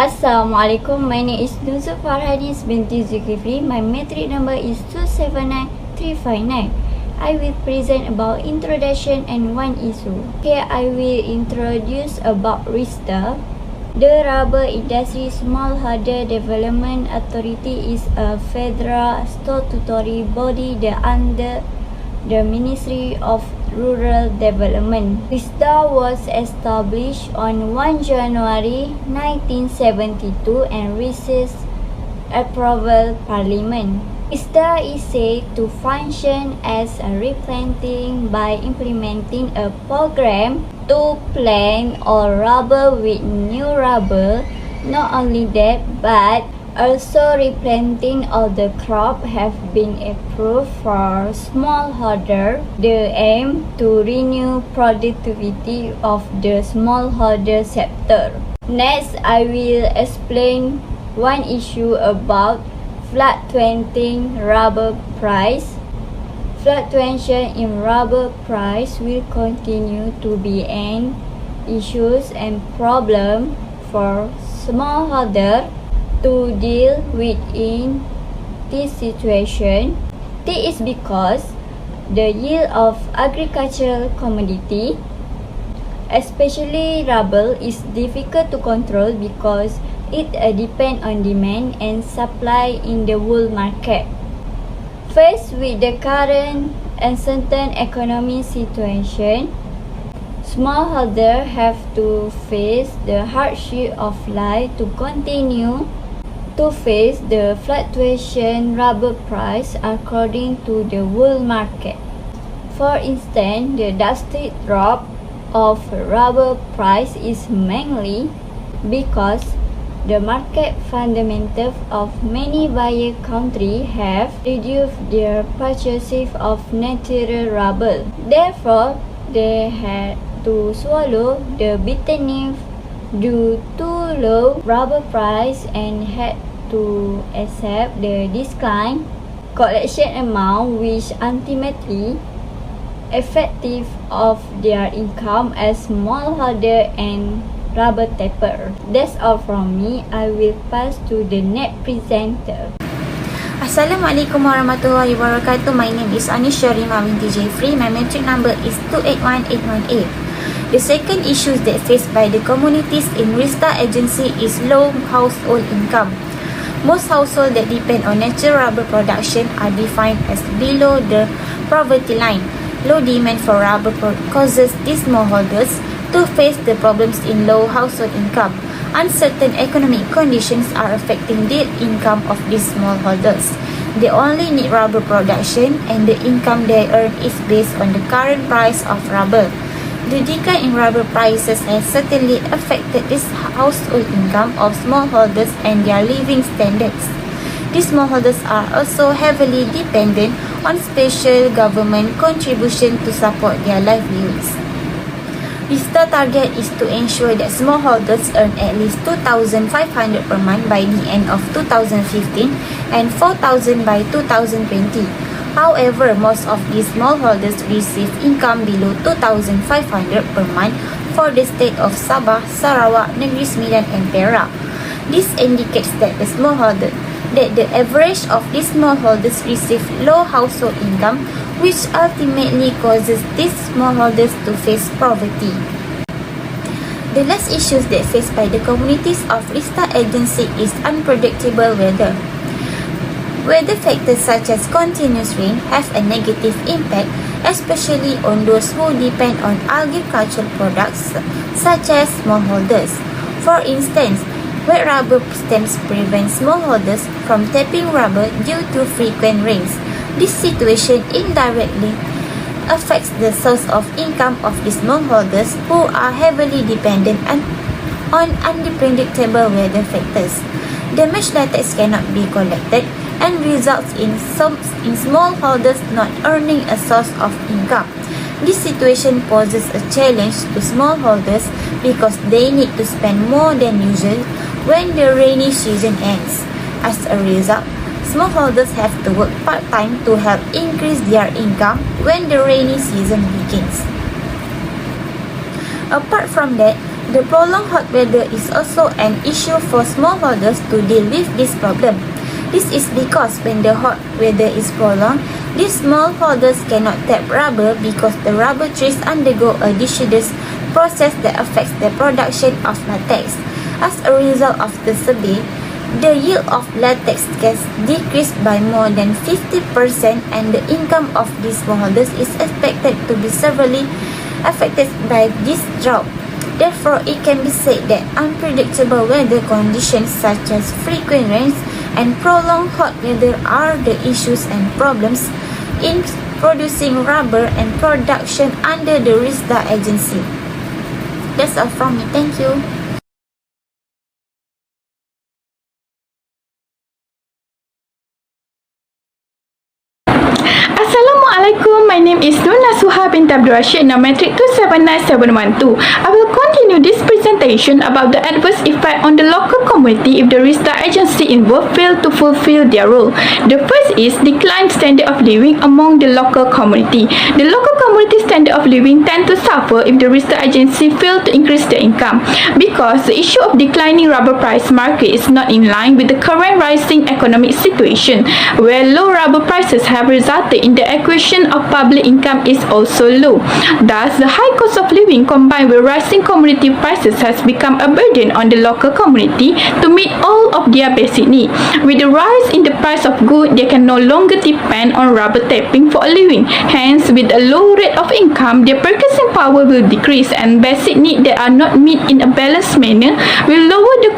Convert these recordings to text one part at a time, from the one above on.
Assalamualaikum, my name is Nuzul Farhanis binti Zulkifli. My metric number is 279359. I will present about introduction and one issue. Here I will introduce about RISDA. The Rubber Industry Smallholder Development Authority is a federal statutory body under the Ministry of Rural Development. RISDA was established on 1 January 1972 and receives approval Parliament. RISDA is said to function as a replanting by implementing a program to plant all rubber with new rubber. Not only that, but also replanting all the crop have been approved for smallholder. The aim to renew productivity of the smallholder sector. Next, I will explain one issue about fluctuating rubber price. Fluctuation in rubber price will continue to be an issue and problem for smallholder to deal with in this situation. This is because the yield of agricultural commodity, especially rubber, is difficult to control because it depends on demand and supply in the world market. Faced with the current uncertain economic situation, smallholders have to face the hardship of life to continue to face the fluctuation rubber price according to the world market. For instance, the drastic drop of rubber price is mainly because the market fundamentals of many buyer countries have reduced their purchases of natural rubber. Therefore, they had to swallow the bitterness due to low rubber price and had to accept the decline collection amount, which ultimately effective of their income as smallholder and rubber tapper. That's all from me. I will pass to the next presenter. Assalamualaikum warahmatullahi wabarakatuh. My name is Anisha Rima binti Jeffrey. My metric number is 281818. The second issue that faced by the communities in RISDA agency is low household income. Most households that depend on natural rubber production are defined as below the poverty line. Low demand for rubber causes these smallholders to face the problems in low household income. Uncertain economic conditions are affecting the income of these smallholders. They only need rubber production and the income they earn is based on the current price of rubber. The decline in rubber prices has certainly affected this household income of smallholders and their living standards. These smallholders are also heavily dependent on special government contribution to support their livelihoods. RISDA target is to ensure that smallholders earn at least 2,500 per month by the end of 2015 and 4,000 by 2020. However, most of these smallholders receive income below 2,500 per month for the state of Sabah, Sarawak, Negeri Sembilan and Perak. This indicates that the average of these smallholders receive low household income, which ultimately causes these smallholders to face poverty. The last issues that faced by the communities of RISDA agency is unpredictable weather. Weather factors such as continuous rain have a negative impact, especially on those who depend on agricultural products such as smallholders. For instance, wet rubber stems prevent smallholders from tapping rubber due to frequent rains. This situation indirectly affects the source of income of the smallholders who are heavily dependent on unpredictable weather factors. Damaged latex cannot be collected and results in smallholders not earning a source of income. This situation poses a challenge to smallholders because they need to spend more than usual when the rainy season ends. As a result, smallholders have to work part-time to help increase their income when the rainy season begins. Apart from that, The prolonged hot weather is also an issue for smallholders to deal with this problem. This is because when the hot weather is prolonged, these smallholders cannot tap rubber because the rubber trees undergo a deciduous process that affects the production of latex. As a result of the survey, the yield of latex gets decreased by more than 50% and the income of these smallholders is expected to be severely affected by this drought. Therefore, it can be said that unpredictable weather conditions such as frequent rains and prolonged hot weather are the issues and problems in producing rubber and production under the RISDA agency. That's all from me. Thank you. Assalamualaikum, my name is Nur Nasuha bint Abdul Rashid, Matric 279712. I will continue this presentation about the adverse effect on the local community if the RISDA agency involved fail to fulfill their role. The first is declined standard of living among the local community. The local community standard of living tend to suffer if the RISDA agency fail to increase their income because the issue of declining rubber price market is not in line with the current rising economic situation, where low rubber prices have resulted in the equation of public income is also low. Thus, the high cost of living combined with rising commodity prices has become a burden on the local community to meet all of their basic needs. With the rise in the price of goods, they can no longer depend on rubber tapping for a living. Hence, with a low rate of income, their purchasing power will decrease and basic needs that are not met in a balanced manner will lower the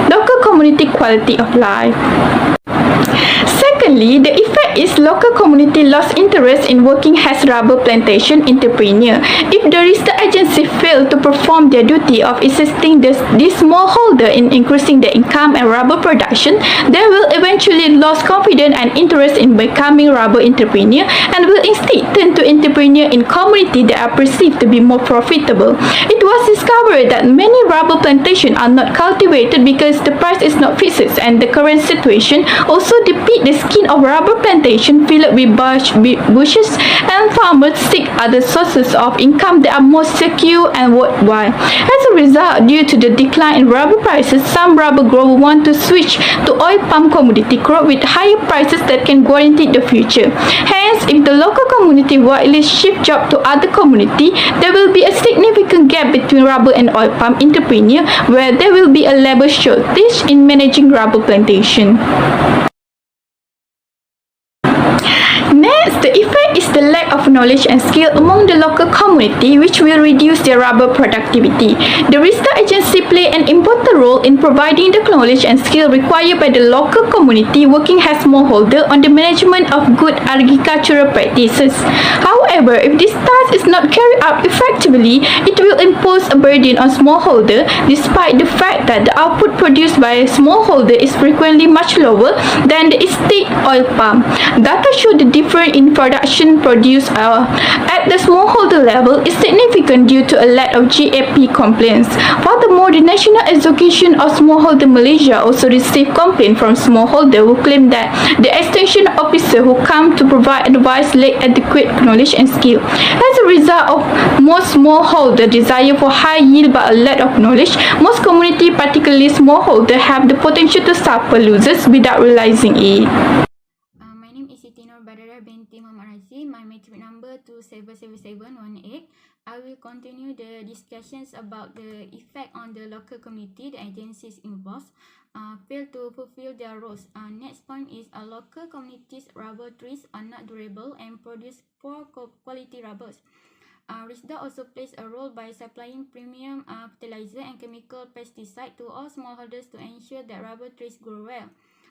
local community quality of life. Secondly, the effect is local community lost interest in working as rubber plantation entrepreneur. If the RISDA agency fail to perform their duty of assisting this smallholder in increasing their income and rubber production, they will eventually lose confidence and interest in becoming rubber entrepreneur and will instead turn to entrepreneur in community that are perceived to be more profitable. It was discovered that many rubber plantations are not cultivated because the price is not fixed, and the current situation also depicts the skin of rubber plantation filled with bushes, and farmers seek other sources of income that are more secure and worthwhile. As a result, due to the decline in rubber prices, some rubber growers want to switch to oil palm commodity crop with higher prices that can guarantee the future. Hence, if the local community widely shift job to other community, there will be a significant gap between rubber and oil palm entrepreneur, where there will be a labor shortage in managing rubber plantation. Next, the effect is the lack of knowledge and skill among the local community, which will reduce their rubber productivity. The RISDA agency play an important role in providing the knowledge and skill required by the local community working as smallholder on the management of good agricultural practices. However, if this task is not carried out effectively, it will impose a burden on smallholder, despite the fact that the output produced by a smallholder is frequently much lower than the estate oil palm. Data show the difference in production produced at the smallholder level is significant due to a lack of GAP complaints. Furthermore, the National Association of Smallholder Malaysia also received complaints from smallholders who claim that the extension officer who come to provide advice lack adequate knowledge and skill. As a result of most smallholder desire for high yield but a lack of knowledge, most community, particularly smallholder, have the potential to suffer losses without realizing it. My name is Siti Nur Badara binti Muhammad Razi. My matric number 277718. I will continue the discussions about the effect on the local community the agencies involved fail to fulfill their roles. Next point is local communities' rubber trees are not durable and produce poor quality rubbers. RISDA also plays a role by supplying premium fertilizer and chemical pesticide to all smallholders to ensure that rubber trees grow well.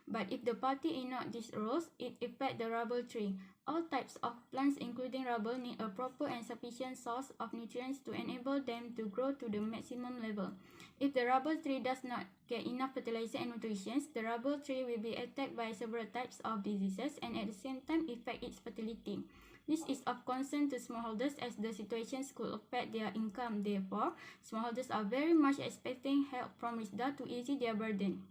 But if the party ignore these roles, it affects the rubber tree. All types of plants, including rubber, need a proper and sufficient source of nutrients to enable them to grow to the maximum level. If the rubber tree does not get enough fertilizer and nutrition, the rubber tree will be attacked by several types of diseases and at the same time affect its fertility. This is of concern to smallholders as the situations could affect their income. Therefore, smallholders are very much expecting help from RISDA to ease their burden.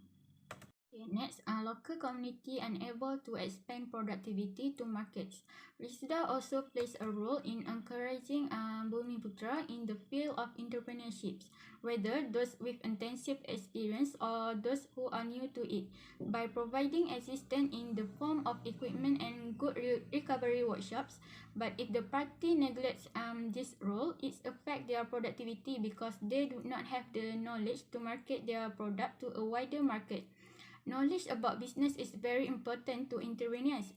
Okay, next, local community unable to expand productivity to markets. RISDA also plays a role in encouraging Bumiputra in the field of entrepreneurship, whether those with intensive experience or those who are new to it, by providing assistance in the form of equipment and good recovery workshops. But if the party neglects this role, it affects their productivity because they do not have the knowledge to market their product to a wider market. Knowledge about business is very important to entrepreneurs.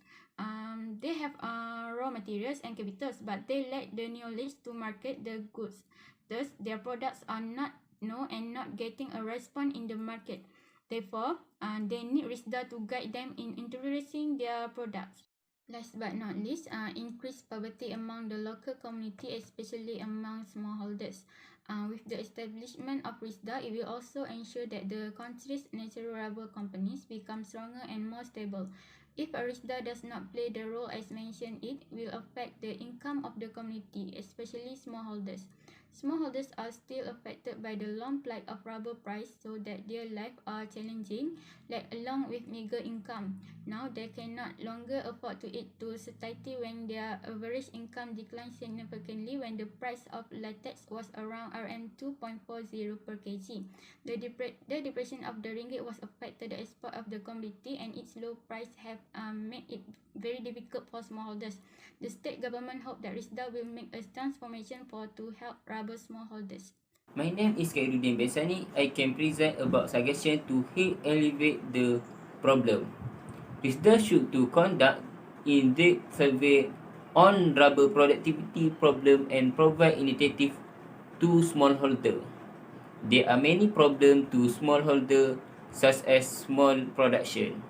They have raw materials and capitals, but they lack the knowledge to market the goods. Thus, their products are not known and not getting a response in the market. Therefore, they need RISDA to guide them in introducing their products. Last but not least, increased poverty among the local community, especially among smallholders. With the establishment of RISDA, it will also ensure that the country's natural rubber companies become stronger and more stable. If a RISDA does not play the role as mentioned, it will affect the income of the community, especially smallholders. Smallholders are still affected by the long plight of rubber price, so that their lives are challenging, let along with meager income. Now they cannot longer afford to aid to society when their average income declines significantly when the price of latex was around RM2.40 per kg. The depression of the ringgit was affected the export of the commodity, and its low price have made it very difficult for smallholders. The state government hope that RISDA will make a transformation to help rubber smallholders. My name is Khairuddin Besani. I can present about suggestion to help alleviate the problem. RISDA should to conduct in-depth survey on rubber productivity problem and provide initiative to smallholder. There are many problems to smallholder, such as small production.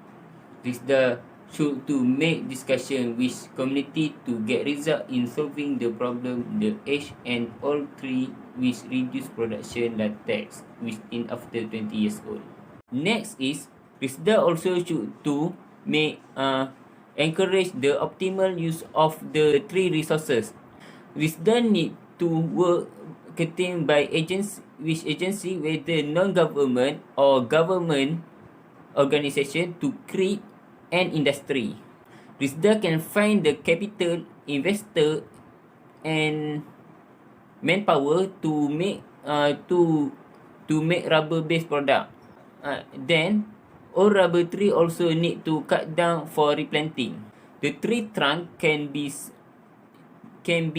RISDA should to make discussion with community to get result in solving the problem the age and all three with reduced production latex within after 20 years old. Next is RISDA also should to make encourage the optimal use of the three resources. RISDA need to work contained by agency whether non-government or government organisation to create an industry. RISDA can find the capital, investor, and manpower to make rubber-based product. Then, all rubber tree also need to cut down for replanting. The tree trunk can be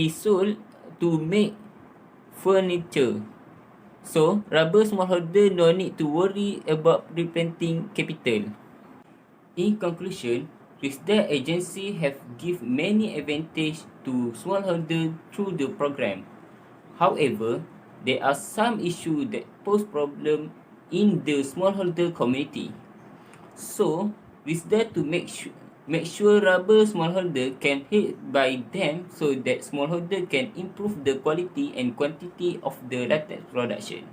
sold to make furniture. So, rubber smallholder no need to worry about replanting capital. In conclusion, RISDA agency have give many advantage to smallholder through the program. However, there are some issues that pose problem in the smallholder community. So, RISDA to make sure rubber smallholder can help by them so that smallholder can improve the quality and quantity of the latex production.